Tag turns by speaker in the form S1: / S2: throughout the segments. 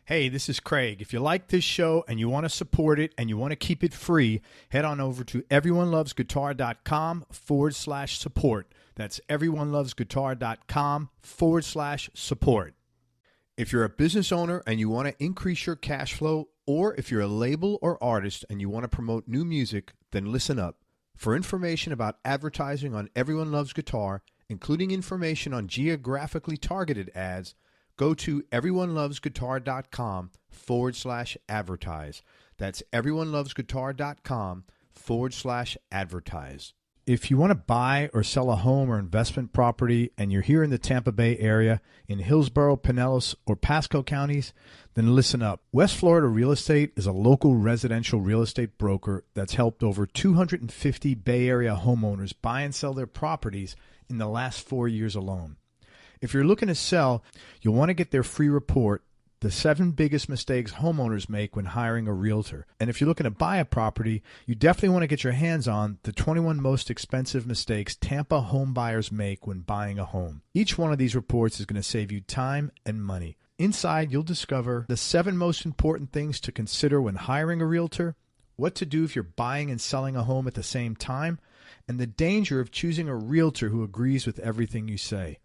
S1: Hey, this is Craig. If you like this show and you want to support it and you want to keep it free, head on over to everyonelovesguitar.com/support. That's everyonelovesguitar.com/support. If you're a business owner and you want to increase your cash flow, or if you're a label or artist and you want to promote new music, then listen up. For information about advertising on Everyone Loves Guitar, including information on geographically targeted ads, go to everyonelovesguitar.com/advertise. That's everyonelovesguitar.com/advertise. If you want to buy or sell a home or investment property and you're here in the Tampa Bay area, in Hillsborough, Pinellas, or Pasco counties, then listen up. West Florida Real Estate is a local residential real estate broker that's helped over 250 Bay Area homeowners buy and sell their properties in the last 4 years alone. If you're looking to sell, you'll want to get their free report, The 7 Biggest Mistakes Homeowners Make When Hiring a Realtor. And if you're looking to buy a property, you definitely want to get your hands on the 21 Most Expensive Mistakes Tampa Home Buyers Make When Buying a Home. Each one of these reports is going to save you time and money. Inside, you'll discover the 7 most important things to consider when hiring a realtor, what to do if you're buying and selling a home at the same time, and the danger of choosing a realtor who agrees with everything you say.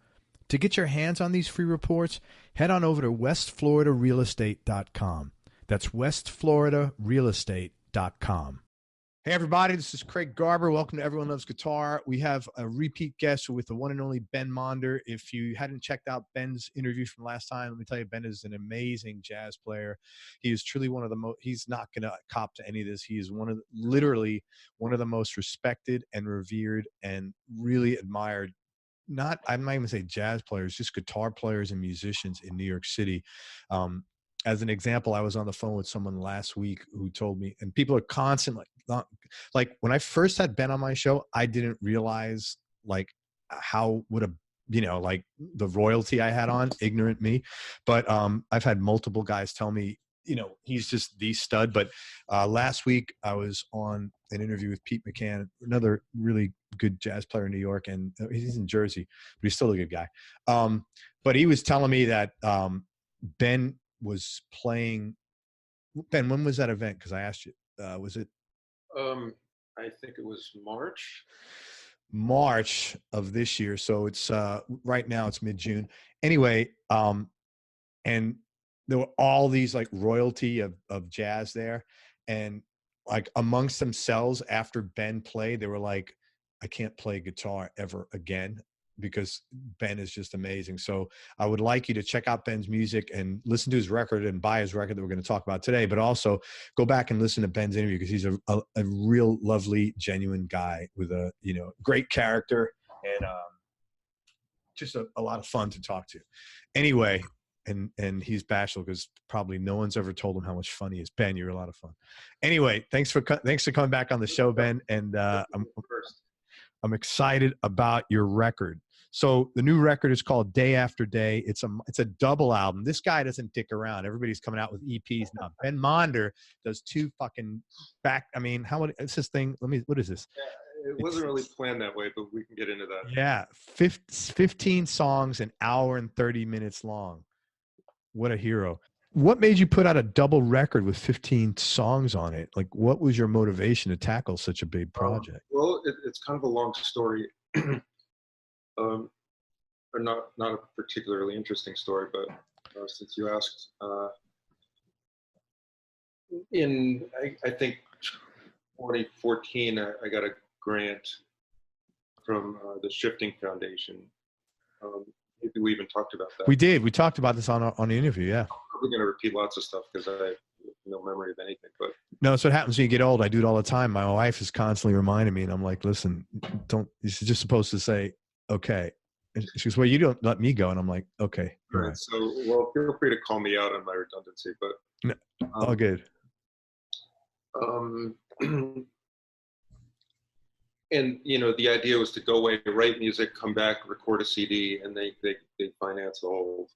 S1: To get your hands on these free reports, head on over to westfloridarealestate.com. That's westfloridarealestate.com. Hey, everybody, this is Craig Garber. Welcome to Everyone Loves Guitar. We have a repeat guest with the one and only Ben Monder. If you hadn't checked out Ben's interview from last time, let me tell you, Ben is an amazing jazz player. He is truly one of the most, he's not going to cop to any of this. He is literally one of the most respected and revered and really admired, I'm not even say jazz players, just guitar players and musicians in New York City. As an example, I was on the phone with someone last week who told me, and people are constantly like, when I first had Ben on my show, I didn't realize like how like the royalty I had on, ignorant me. But I've had multiple guys tell me, he's just the stud. But last week I was on an interview with Pete McCann, another really good jazz player in New York, and he's in Jersey, but he's still a good guy. But he was telling me that Ben was playing. Ben, when was that event? Because I asked you, was it?
S2: I think it was
S1: March of this year. So it's right now it's mid-June. Anyway, and there were all these like royalty of jazz there, and like amongst themselves after Ben played, they were like, I can't play guitar ever again because Ben is just amazing. So I would like you to check out Ben's music and listen to his record and buy his record that we're going to talk about today, but also go back and listen to Ben's interview because he's a real lovely, genuine guy with a, great character and just a lot of fun to talk to. Anyway, and he's bashful because probably no one's ever told him how much fun he is. Ben, you're a lot of fun. Anyway, thanks for coming back on the show, Ben. And I'm excited about your record. So the new record is called Day After Day. It's a double album. This guy doesn't dick around. Everybody's coming out with EPs now. Ben Monder does 2 fucking back. I mean, it's this thing? What is this?
S2: Yeah, it wasn't really planned that way, but we can get into that.
S1: Yeah. 15 songs, an hour and 30 minutes long. What a hero. What made you put out a double record with 15 songs on it? Like, what was your motivation to tackle such a big project?
S2: Well, it's kind of a long story. Or not a particularly interesting story, but since you asked, I think 2014, I got a grant from the Shifting Foundation. Maybe we even talked about that.
S1: We did. We talked about this on the interview. Yeah.
S2: I'm probably going to repeat lots of stuff because I have no memory of anything. But
S1: no, that's what happens when you get old. I do it all the time. My wife is constantly reminding me, and I'm like, "Listen, don't. You're just supposed to say, okay." And she goes, "Well, you don't let me go," and I'm like, "Okay."
S2: Right. So, well, feel free to call me out on my redundancy, but
S1: no, all good.
S2: And the idea was to go away, write music, come back, record a CD, and they finance the whole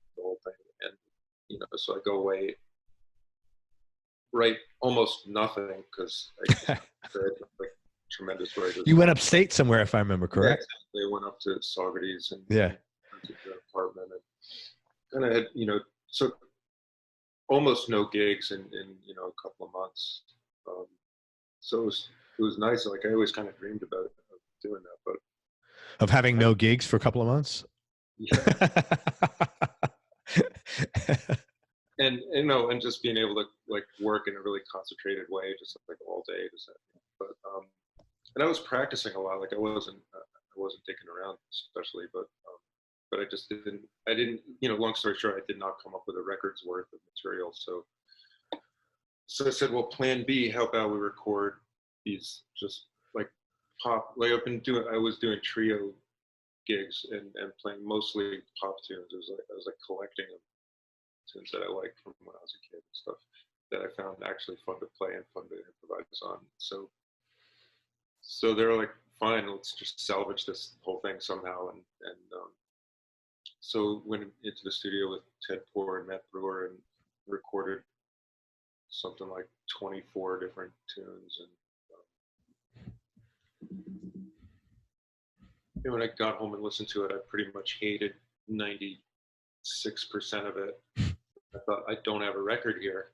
S2: thing. And so I go away, write almost nothing because I like tremendous writers.
S1: You went upstate somewhere, if I remember correct.
S2: Yeah, they went up to Saugerties and
S1: rented
S2: the apartment and kind of had so almost no gigs in a couple of months. So it was nice. Like I always kind of dreamed about doing that, but
S1: Of having no gigs for a couple of months.
S2: yeah. And and just being able to like work in a really concentrated way, just like all day. But and I was practicing a lot. Like I wasn't dicking around, especially, but I just didn't. I didn't. Long story short, I did not come up with a record's worth of material. So I said, well, Plan B. How about we record these just like pop? Like I was doing trio gigs and playing mostly pop tunes. I was like collecting them. Tunes that I liked from when I was a kid and stuff that I found actually fun to play and fun to improvise on. So they were like, fine, let's just salvage this whole thing somehow. And so went into the studio with Ted Poor and Matt Brewer and recorded something like 24 different tunes. And when I got home and listened to it, I pretty much hated 96% of it. I thought, I don't have a record here.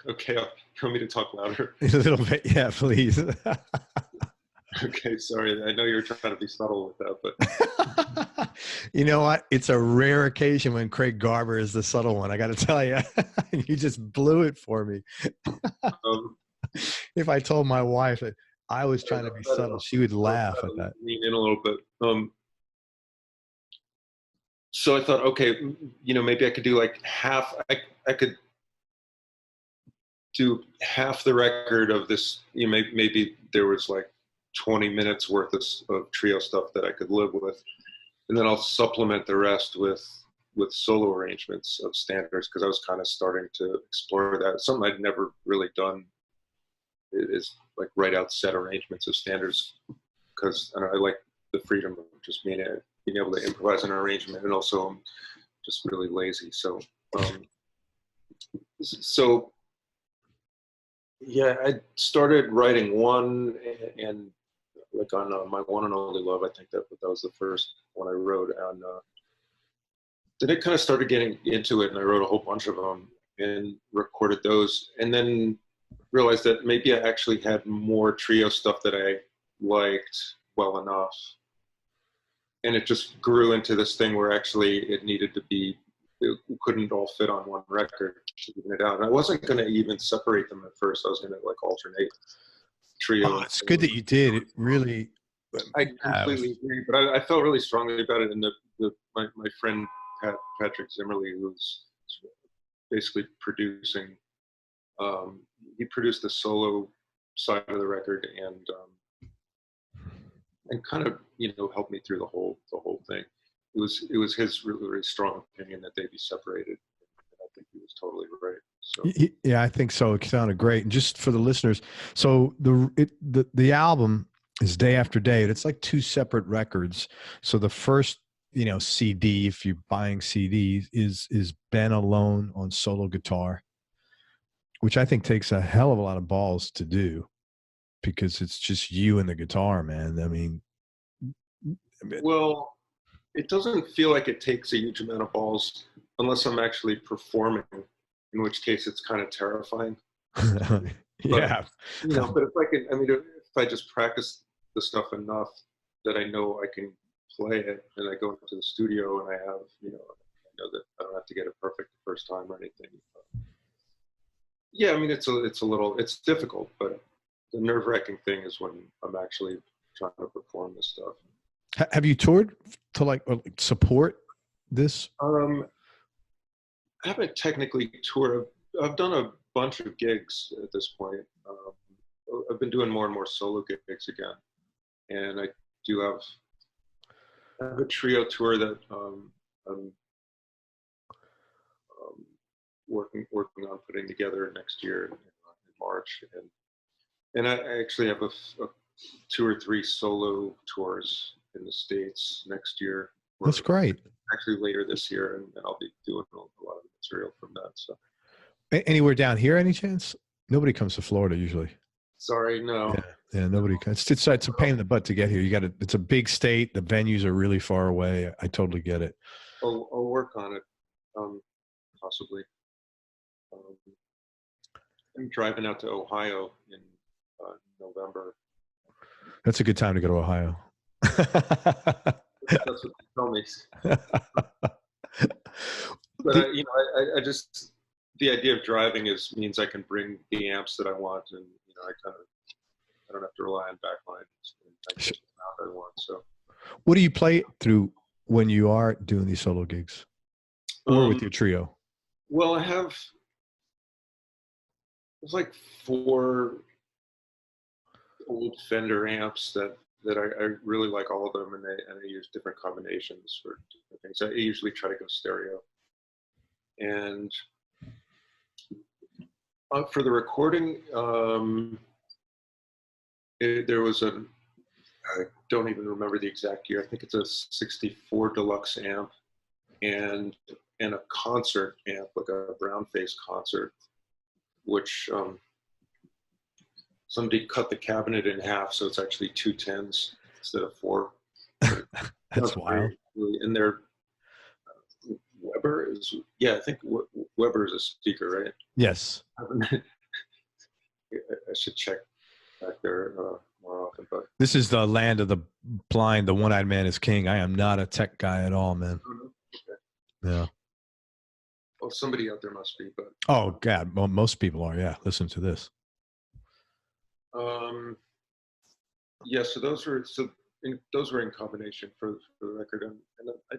S2: Okay, you want me to talk louder?
S1: A little bit, yeah, please.
S2: Okay, sorry. I know you're trying to be subtle with that, but
S1: you know what? It's a rare occasion when Craig Garber is the subtle one. I got to tell you, you just blew it for me. If I told my wife that I was trying to be subtle, she would laugh at that.
S2: Lean in a little bit. So I thought, okay, maybe I could do like half. I could do half the record of this. Maybe there was like 20 minutes worth of trio stuff that I could live with, and then I'll supplement the rest with solo arrangements of standards, because I was kind of starting to explore that. Something I'd never really done is like write out set arrangements of standards, because I like the freedom of just being able to improvise an arrangement, and also I'm just really lazy. So yeah, I started writing one, and like on My One and Only Love, I think that was the first one I wrote, and then it kind of started getting into it, and I wrote a whole bunch of them and recorded those, and then realized that maybe I actually had more trio stuff that I liked well enough, and it just grew into this thing where actually it couldn't all fit on one record to even it out. And I wasn't going to even separate them at first. I was going to like alternate trio.
S1: Oh, it's good that you did. It really.
S2: I completely agree, but I felt really strongly about it. And my friend Patrick Zimmerly, who's basically producing, he produced the solo side of the record and kind of helped me through the whole thing. It was his really, really strong opinion that they be separated. And I think he was totally right. So
S1: yeah, I think so. It sounded great. And just for the listeners, so the album is Day After Day. It's like two separate records. So the first CD, if you're buying CDs, is Ben alone on solo guitar, which I think takes a hell of a lot of balls to do, because it's just you and the guitar, man. I mean,
S2: well, it doesn't feel like it takes a huge amount of balls unless I'm actually performing, in which case it's kind of terrifying.
S1: Yeah.
S2: But if I just practice the stuff enough that I know I can play it, and I go into the studio and I have, I know that I don't have to get it perfect the first time or anything. Yeah, I mean, it's difficult, but the nerve-wracking thing is when I'm actually trying to perform this stuff.
S1: Have you toured to like support this?
S2: I haven't technically toured. I've done a bunch of gigs at this point. I've been doing more and more solo gigs again, and I do have a trio tour that I'm working on putting together next year in March, and I actually have a 2 or 3 solo tours in the States next year.
S1: That's great.
S2: Actually later this year, and I'll be doing a lot of material from that. So
S1: anywhere down here, any chance? Nobody comes to Florida usually.
S2: Sorry, no.
S1: Yeah, nobody comes. It's a pain in the butt to get here. It's a big state. The venues are really far away. I totally get it.
S2: I'll work on it, possibly. Um, I'm driving out to Ohio in November.
S1: That's a good time to go to Ohio.
S2: That's what they tell me. But I just, the idea of driving means I can bring the amps that I want, and I don't have to rely on backlines, and I get the sound I want. So,
S1: what do you play through when you are doing these solo gigs, or with your trio?
S2: Well, there's like 4 old Fender amps that I really like, all of them, and I use different combinations for different things. I usually try to go stereo. And for the recording, there was I don't even remember the exact year. I think it's a 64 deluxe amp and a concert amp, like a brown face concert, which somebody cut the cabinet in half, so it's actually 2 10s instead of 4.
S1: That's wild.
S2: And they're Weber is, I think Weber is a speaker, right?
S1: Yes.
S2: I should check back there more often. But
S1: this is the land of the blind. The one-eyed man is king. I am not a tech guy at all, man.
S2: Okay.
S1: Yeah.
S2: Well, somebody out there must be, but.
S1: Oh God, well, most people are. Yeah. Listen to this.
S2: Yeah. So those were in combination for the record, and I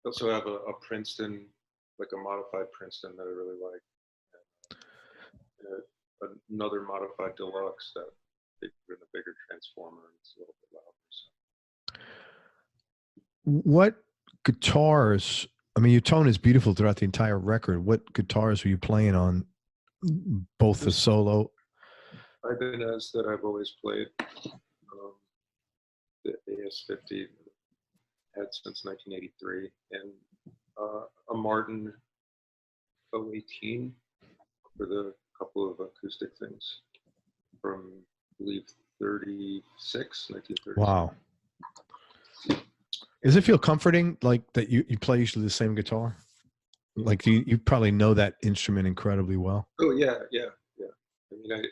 S2: also have a Princeton, like a modified Princeton that I really like. And, another modified deluxe that they put in a bigger transformer, and it's a little bit louder. So.
S1: What guitars? I mean, your tone is beautiful throughout the entire record. What guitars were you playing on both the solo?
S2: Ibanez that I've always played. The AS50 had since 1983, and a Martin 018 for the couple of acoustic things from, I believe, 1936.
S1: Wow. Does it feel comforting, like that you play usually the same guitar? Like you probably know that instrument incredibly well.
S2: Oh yeah. I mean,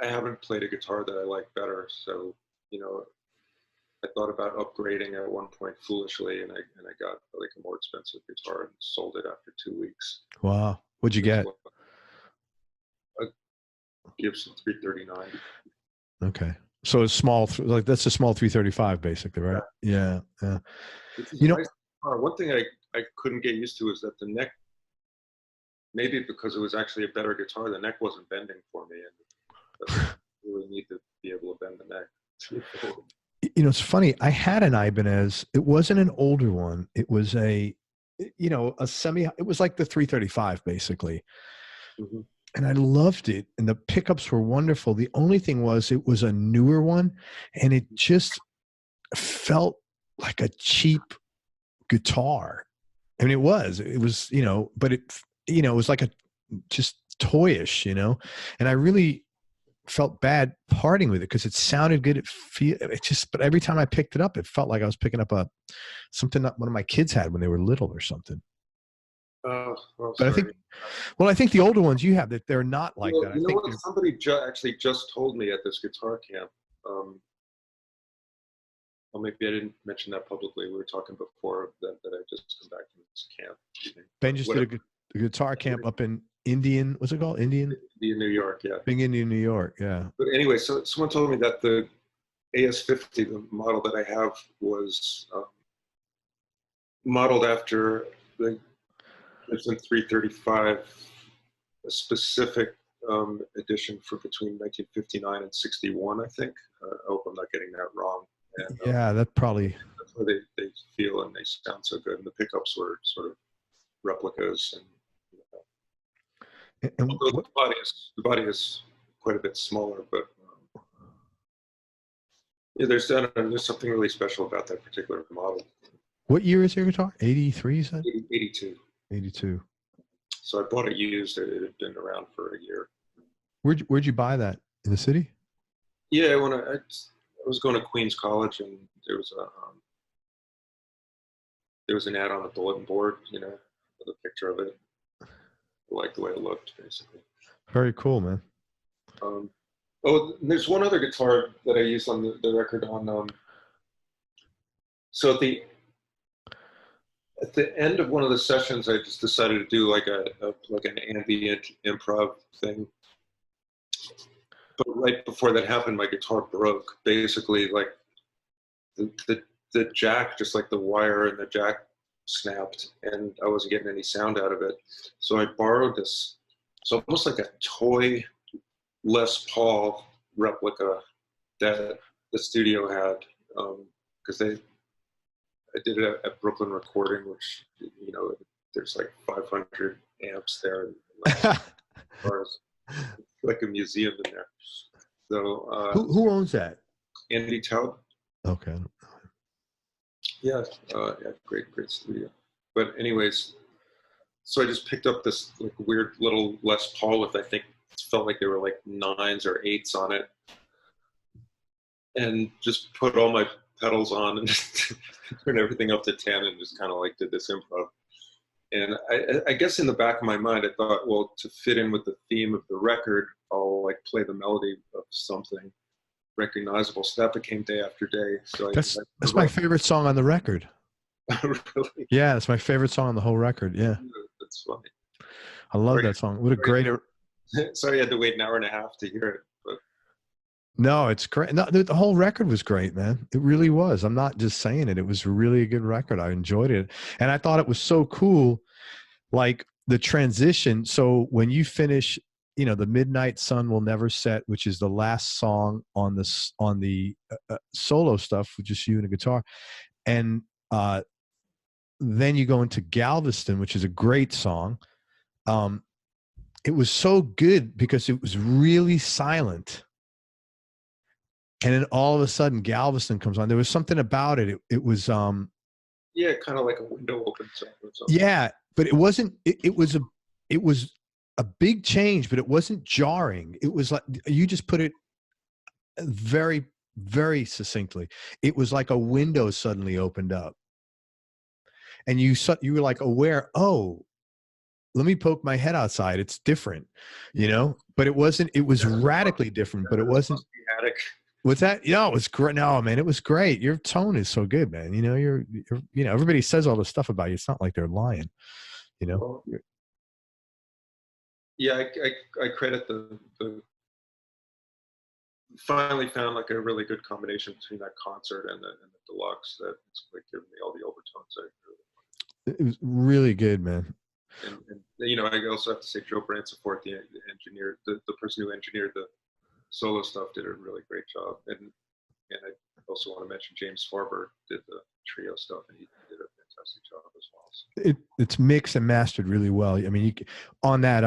S2: I haven't played a guitar that I like better, so I thought about upgrading at one point foolishly, and I got like a more expensive guitar and sold it after 2 weeks.
S1: Wow. What'd you get?
S2: A Gibson 339.
S1: Okay. So it's small, like that's a small 335 basically, right? Yeah.
S2: Nice. One thing I couldn't get used to is that the neck, maybe because it was actually a better guitar, the neck wasn't bending for me, and I really need to be able to bend the neck.
S1: It's funny. I had an Ibanez. It wasn't an older one. It was a semi. It was like the 335 basically. Mm-hmm. And I loved it. And the pickups were wonderful. The only thing was it was a newer one, and it just felt like a cheap guitar. I mean, it was, but it was like just toyish, and I really felt bad parting with it because it sounded good. But every time I picked it up, it felt like I was picking up something that one of my kids had when they were little or something.
S2: Well,
S1: but I think the older ones you have, that they're not like that.
S2: You know what? Somebody actually just told me at this guitar camp. Well, maybe I didn't mention that publicly. We were talking before that I just come back from this camp.
S1: Ben just did a guitar camp up in Indian. What's it called? Indian,
S2: New York. Yeah.
S1: Big Indian, New York. Yeah.
S2: But anyway, so someone told me that the AS50, the model that I have, was modeled after the Gibson 335, a specific edition for between 1959 and 61, I think. I hope I'm not getting that wrong. And,
S1: yeah, that probably.
S2: That's why they feel and they sound so good. And the pickups were sort of replicas. And although the body is quite a bit smaller, but there's something really special about that particular model.
S1: What year is your guitar? 83, you said?
S2: 82.
S1: 82.
S2: So I bought it used. It had been around for a year.
S1: Where'd you buy that? In the city?
S2: Yeah, when I was going to Queens College, and there was there was an ad on the bulletin board, you know, with a picture of it. I liked the way it looked, basically.
S1: Very cool, man.
S2: Oh, there's one other guitar that I used on the record on. So at the end of one of the sessions, I just decided to do like an ambient improv thing. But right before that happened, my guitar broke. Basically, like the jack, just like the wire in the jack snapped, and I wasn't getting any sound out of it. So I borrowed this. It's almost like a toy Les Paul replica that the studio had, because I did it at Brooklyn Recording, which, you know, there's like 500 amps there, and like a museum in there. So
S1: who owns that?
S2: Andy Taub.
S1: Okay.
S2: Yeah, great studio. But anyways, so I just picked up this like weird little Les Paul with, I think it felt like there were like 9s or 8s on it, and just put all my pedals on and turned everything up to 10 and just kind of like did this improv. And I guess in the back of my mind, I thought, well, to fit in with the theme of the record, I'll like play the melody of something recognizable. So that became Day After Day. So
S1: That's my favorite song on the record.
S2: Really?
S1: Yeah, it's my favorite song on the whole record. Yeah.
S2: That's funny.
S1: I love that song. What a great.
S2: Sorry, I had to wait an hour and a half to hear it. But
S1: no, it's great. No, the whole record was great, man. It really was. I'm not just saying it. It was really a good record. I enjoyed it. And I thought it was so cool, like the transition. So when you finish, you know, the Midnight Sun Will Never Set, which is the last song on the solo stuff with just you and a guitar. And then you go into Galveston, which is a great song. It was so good because it was really silent. And then all of a sudden Galveston comes on. There was something about it. It was
S2: yeah, kind of like a window opens up or something.
S1: Yeah, but it wasn't it was a big change, but it wasn't jarring. It was like, you just put it very, very succinctly. It was like a window suddenly opened up. And you were like aware, oh, let me poke my head outside. It's different, you know, but it wasn't, it was radically different, but it wasn't. What's that? No, it was great. No, man, it was great. Your tone is so good, man. You know, you're you know, everybody says all this stuff about you. It's not like they're lying, you know?
S2: Well, yeah, I credit the finally found like a really good combination between that concert and the deluxe that it's like giving me all the overtones.
S1: It was really good, man.
S2: And you know, I also have to say Joe Bransford, the engineer, the person who engineered the solo stuff, did a really great job. And I also want to mention James Farber did the trio stuff, and he did a fantastic job as well. So.
S1: It's mixed and mastered really well. I mean, on that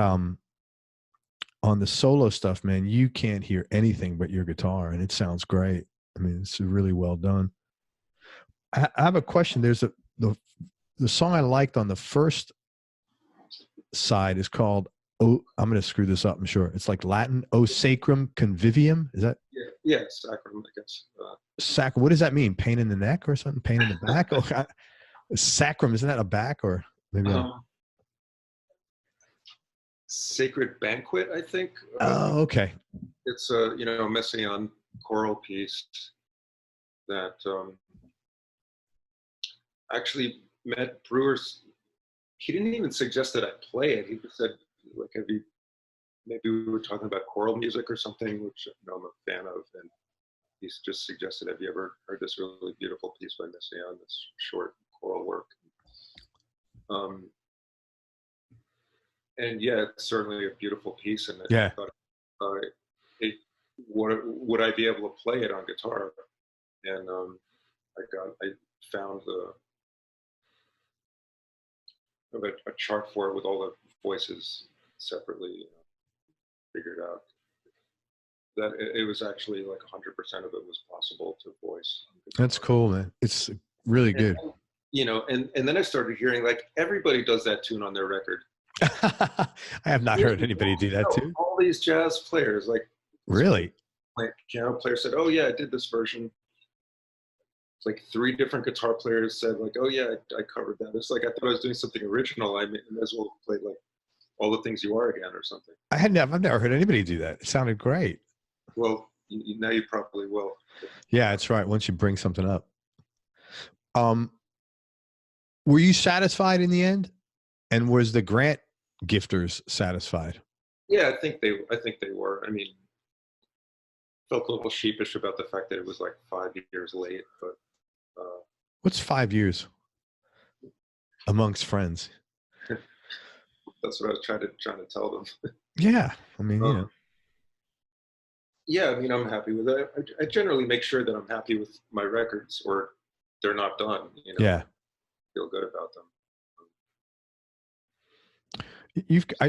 S1: on the solo stuff, man, you can't hear anything but your guitar, and it sounds great. I mean, it's really well done. I have a question. There's the song I liked on the first side is called, oh, I'm going to screw this up, I'm sure. It's like Latin, O Sacrum Convivium. Is that?
S2: Yeah, sacrum, I guess.
S1: What does that mean? Pain in the neck or something? Pain in the back? Oh, sacrum, isn't that a back or maybe?
S2: Sacred Banquet, I think.
S1: Oh, okay.
S2: It's a, you know, Messiaen choral piece that actually met Brewer's. He didn't even suggest that I play it. He just said, like, maybe we were talking about choral music or something, which, you know, I'm a fan of. And he's just suggested, have you ever heard this really beautiful piece by Messiaen, this short choral work? And yeah, it's certainly a beautiful piece. And
S1: yeah.
S2: I thought, would I be able to play it on guitar? And I found a chart for it with all the voices separately, you know, figured out that it was actually like 100% of it was possible to voice.
S1: That's cool, man. It's really good.
S2: And, you know, and then I started hearing like everybody does that tune on their record.
S1: I have not heard anybody do that too.
S2: All these jazz players, like
S1: really,
S2: piano player said, "Oh yeah, I did this version." like 3 different guitar players said like, oh yeah, I covered that. It's like I thought I was doing something original. I might as well play like All the Things You Are again or something.
S1: I've never heard anybody do that. It sounded great.
S2: Well, now you probably will.
S1: Yeah, that's right. Once you bring something up. Were you satisfied in the end? And was the grant gifters satisfied?
S2: Yeah, I think they were. I mean, felt a little sheepish about the fact that it was like 5 years late, but
S1: what's 5 years amongst friends?
S2: That's what I was trying to tell them.
S1: Yeah, I mean, you know.
S2: Yeah, I mean, I'm happy with it. I generally make sure that I'm happy with my records, or they're not done. You know,
S1: yeah,
S2: feel good about them.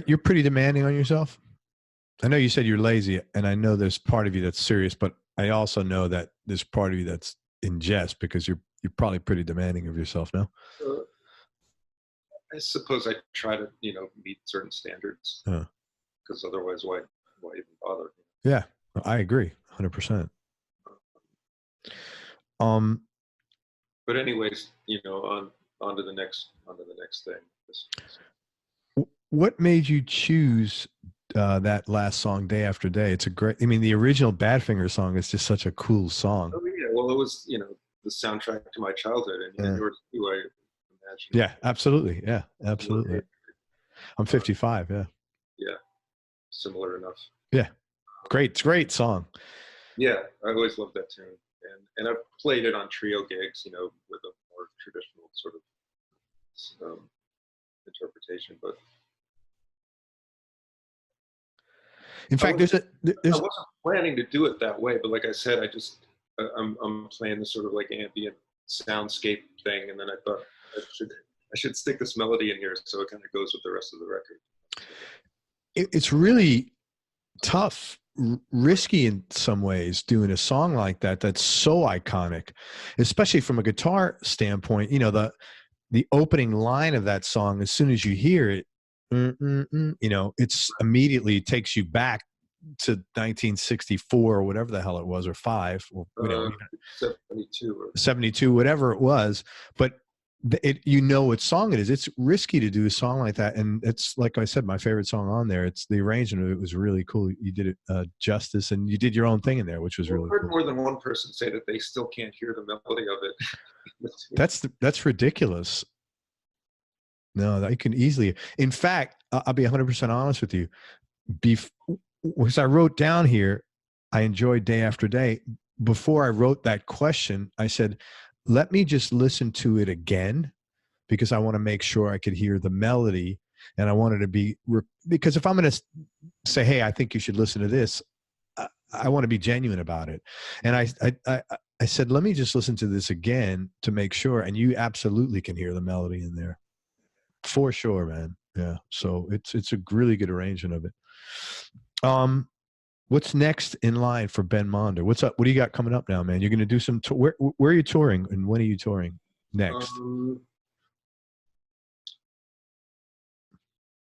S1: You're pretty demanding on yourself. I know you said you're lazy, and I know there's part of you that's serious, but I also know that there's part of you that's in jest because you're probably pretty demanding of yourself now.
S2: I suppose I try to, meet certain standards, because otherwise, why even bother?
S1: Yeah, I agree, 100%.
S2: But anyways, on to the next thing.
S1: What made you choose that last song, Day After Day? It's a great. I mean, the original Badfinger song is just such a cool song.
S2: Oh yeah, well, it was the soundtrack to my childhood, and yours too, I imagine.
S1: Yeah, absolutely. Yeah, absolutely. I'm 55. Yeah.
S2: Yeah, similar enough.
S1: Yeah, great song.
S2: Yeah, I always loved that tune, and I've played it on trio gigs, with a more traditional sort of interpretation, but.
S1: In fact,
S2: I wasn't planning to do it that way, but like I said, I'm playing this sort of like ambient soundscape thing, and then I thought I should stick this melody in here so it kind of goes with the rest of the record.
S1: It's really tough, risky in some ways, doing a song like that that's so iconic, especially from a guitar standpoint. The opening line of that song, as soon as you hear it, it's immediately takes you back to 1964 or whatever the hell it was, or 5, or 72, whatever it was. But what song it is. It's risky to do a song like that, and it's like I said, my favorite song on there. It's the arrangement of it was really cool. You did it justice, and you did your own thing in there, which was really cool.
S2: I've heard more than one person say that they still can't hear the melody of
S1: it. That's ridiculous. No, you can easily. In fact, I'll be 100% honest with you. As I wrote down here, I enjoyed Day After Day. Before I wrote that question, I said, let me just listen to it again, because I want to make sure I could hear the melody, and I wanted to be, because if I'm going to say, hey, I think you should listen to this, I want to be genuine about it. And I said, let me just listen to this again to make sure. And you absolutely can hear the melody in there. For sure, man. Yeah. So it's a really good arrangement of it. What's next in line for Ben Monder? What's up? What do you got coming up now, man? You're going to do some, where are you touring, and when are you touring next?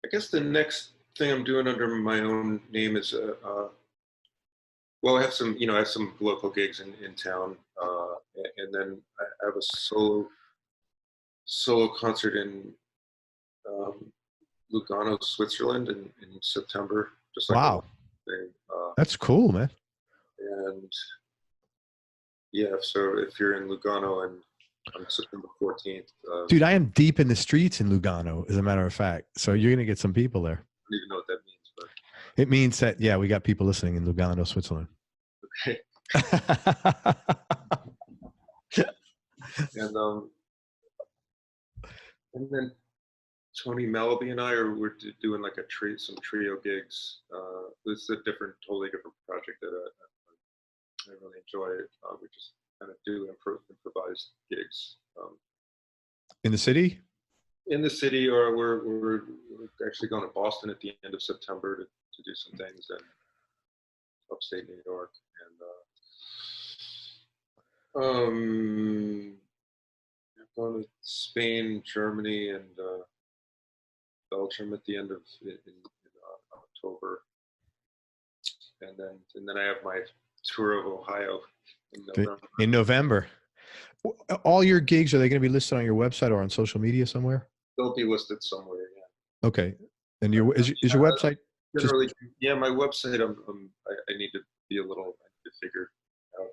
S2: I guess the next thing I'm doing under my own name is, I have some, local gigs in town, and then I have a solo concert in Lugano, Switzerland in September. Just like
S1: wow, that's cool, man.
S2: And yeah, so if you're in Lugano and on September 14th,
S1: dude, I am deep in the streets in Lugano, as a matter of fact. So you're gonna get some people there.
S2: I don't even know what that means, but
S1: it means that we got people listening in Lugano, Switzerland.
S2: Okay. and then Tony Malaby and we're doing like some trio gigs. This is a totally different project that I really enjoy. We just kind of do improvised gigs.
S1: In the city? In
S2: the city, or we're actually going to Boston at the end of September to do some things in upstate New York, and going to Spain, Germany, and Belgium at the end of in October, and then I have my tour of Ohio in November.
S1: All your gigs, are they going to be listed on your website or on social media somewhere?
S2: They'll be listed somewhere. Yeah.
S1: Okay. And is your website just
S2: Generally, yeah, my website. I need to be a little. I need to figure out.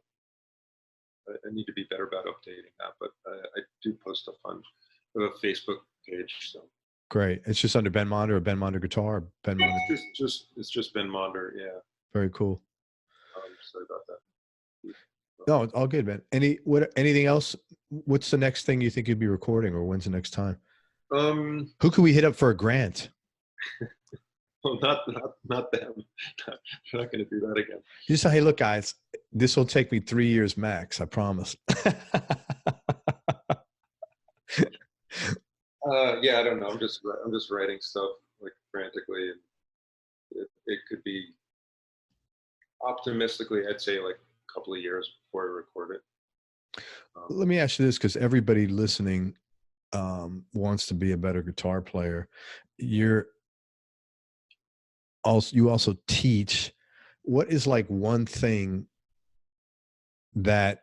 S2: I need to be better about updating that, but I do post stuff on a Facebook page. So
S1: great? It's just under Ben Monder or Ben Monder Guitar or Ben Monder.
S2: it's just Ben Monder. Yeah.
S1: Very cool.
S2: Sorry about that.
S1: No, it's all good, man. Anything else? What's the next thing you think you'd be recording, or when's the next time? Who could we hit up for a grant?
S2: Well, not them. We're not going to do that again.
S1: You say, hey, look, guys, this will take me 3 years max. I promise.
S2: Yeah, I don't know. I'm just writing stuff like frantically, and it could be optimistically, I'd say like a couple of years before I record it.
S1: Let me ask you this, because everybody listening wants to be a better guitar player. You also teach. What is like one thing that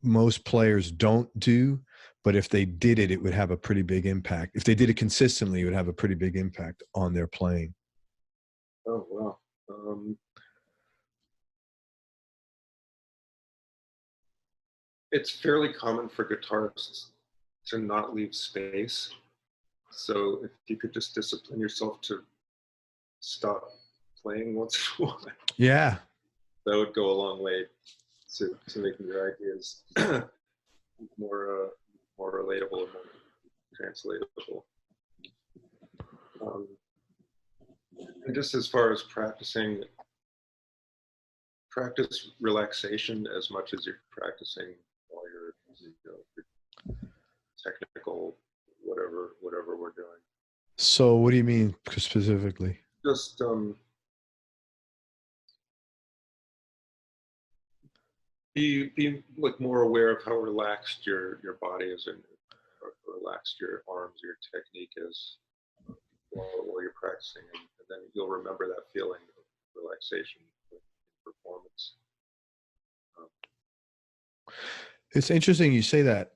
S1: most players don't do, but if they did it, it would have a pretty big impact? If they did it consistently, it would have a pretty big impact on their playing.
S2: Oh, wow. It's fairly common for guitarists to not leave space. So if you could just discipline yourself to stop playing once in a while,
S1: Yeah,
S2: that would go a long way to making your ideas more relatable and more translatable. And just as far as practice relaxation as much as you're practicing all your, your technical whatever we're doing.
S1: so what do you mean specifically?
S2: Just be like more aware of how relaxed your body is and relaxed your arms, your technique is while you're practicing, and then you'll remember that feeling of relaxation in performance.
S1: It's interesting you say that.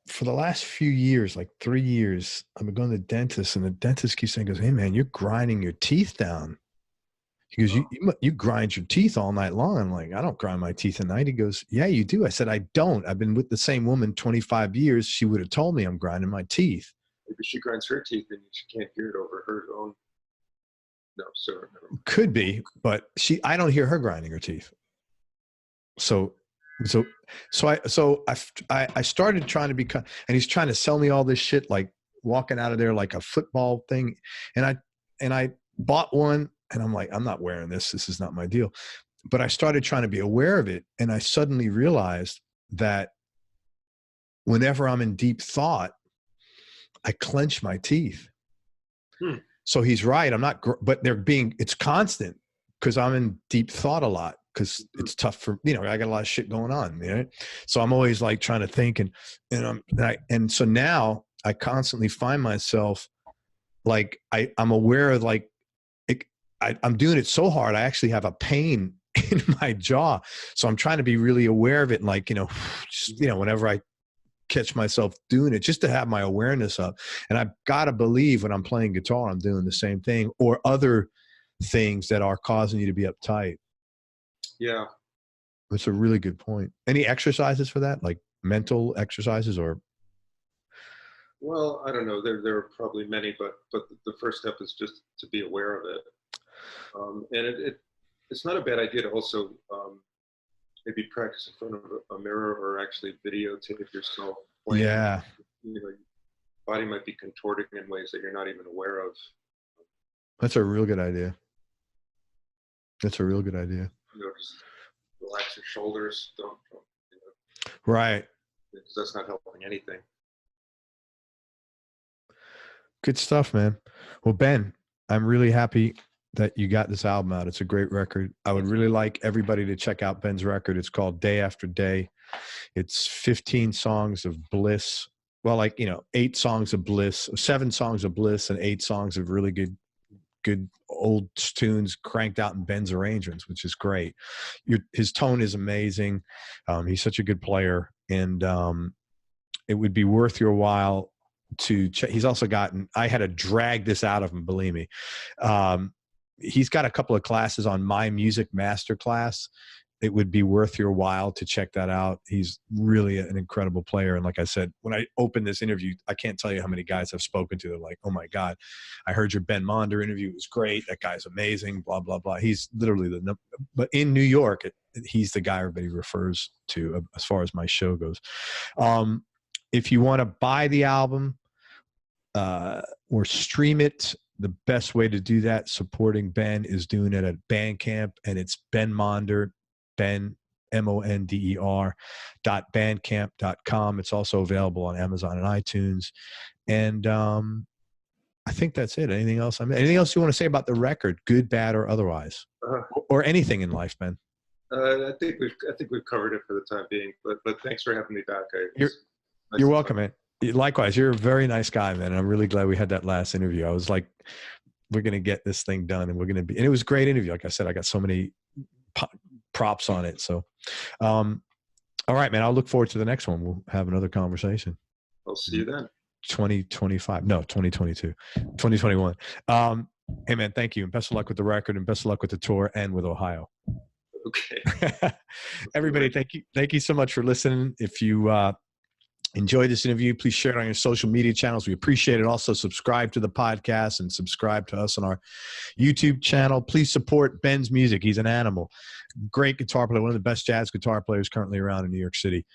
S1: For the last few years, like 3 years, I've been going to the dentist, and the dentist keeps saying, hey, man, you're grinding your teeth down. He goes, you grind your teeth all night long. I'm like, I don't grind my teeth at night. He goes, yeah, you do. I said, I don't. I've been with the same woman 25 years. She would have told me I'm grinding my teeth.
S2: Maybe she grinds her teeth and she can't hear it over her own. No, sir.
S1: Could be, but I don't hear her grinding her teeth. So I started trying to become, and he's trying to sell me all this shit, like walking out of there like a football thing. And I bought one, and I'm like, I'm not wearing this. This is not my deal. But I started trying to be aware of it. And I suddenly realized that whenever I'm in deep thought, I clench my teeth. So he's right. I'm not, but it's constant because I'm in deep thought a lot, because it's tough for, I got a lot of shit going on, so I'm always like trying to think, and so now I constantly find myself like, I'm aware of like, I'm doing it so hard, I actually have a pain in my jaw. So I'm trying to be really aware of it. And like, just, whenever I catch myself doing it, just to have my awareness up. And I've got to believe when I'm playing guitar, I'm doing the same thing, or other things that are causing you to be uptight.
S2: Yeah.
S1: That's a really good point. Any exercises for that? Like mental exercises or?
S2: Well, I don't know. There are probably many, but the first step is just to be aware of it. And it's not a bad idea to also maybe practice in front of a mirror, or actually videotape yourself playing.
S1: Yeah.
S2: Your body might be contorting in ways that you're not even aware of.
S1: That's a real good idea. That's a real good idea.
S2: Just relax your shoulders. Don't
S1: right.
S2: Because that's not helping anything.
S1: Good stuff, man. Well, Ben, I'm really happy that you got this album out. It's a great record. I would really like everybody to check out Ben's record. It's called Day After Day. It's 15 songs of bliss. Well, 8 songs of bliss, 7 songs of bliss, and 8 songs of really good old tunes cranked out in Ben's arrangements, which is great. His tone is amazing. He's such a good player. and it would be worth your while to check. He's also gotten, I had to drag this out of him, believe me. He's got a couple of classes on My Music Masterclass. It would be worth your while to check that out. He's really an incredible player. And like I said, when I opened this interview, I can't tell you how many guys I've spoken to. They're like, oh my God, I heard your Ben Monder interview. It was great. That guy's amazing, blah, blah, blah. He's literally the number, but in New York, he's the guy everybody refers to as far as my show goes. If you want to buy the album or stream it, the best way to do that, supporting Ben, is doing it at Bandcamp, and it's Ben Monder, Ben, M-O-N-D-E-R .bandcamp.com. It's also available on Amazon and iTunes. And I think that's it. Anything else? Anything else you want to say about the record, good, bad, or otherwise, or anything in life, Ben?
S2: I think we've covered it for the time being. But thanks for having me back.
S1: You're welcome, man. Likewise, you're a very nice guy, man. And I'm really glad we had that last interview. I was like, we're going to get this thing done, and and it was a great interview. Like I said, I got so many props on it. So, all right, man, I'll look forward to the next one. We'll have another conversation.
S2: I'll see you then.
S1: 2022, 2021. Hey man, thank you. And best of luck with the record, and best of luck with the tour and with Ohio.
S2: Okay.
S1: Everybody, thank you so much for listening. If you enjoyed this interview, please share it on your social media channels. We appreciate it. Also, subscribe to the podcast and subscribe to us on our YouTube channel. Please support Ben's music. He's an animal. Great guitar player, one of the best jazz guitar players currently around in New York City.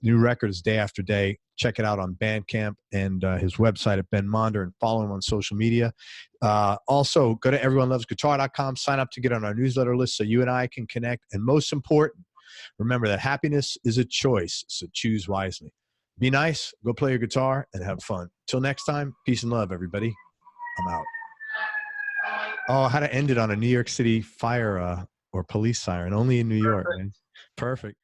S1: New record is Day After Day. Check it out on Bandcamp and his website at Ben Monder, and follow him on social media. Also, go to everyonelovesguitar.com, sign up to get on our newsletter list so you and I can connect. And most important, remember that happiness is a choice, so choose wisely. Be nice, go play your guitar, and have fun. Till next time, peace and love, everybody. I'm out. Oh, how to end it on a New York City fire or police siren. Only in New York, man. Perfect.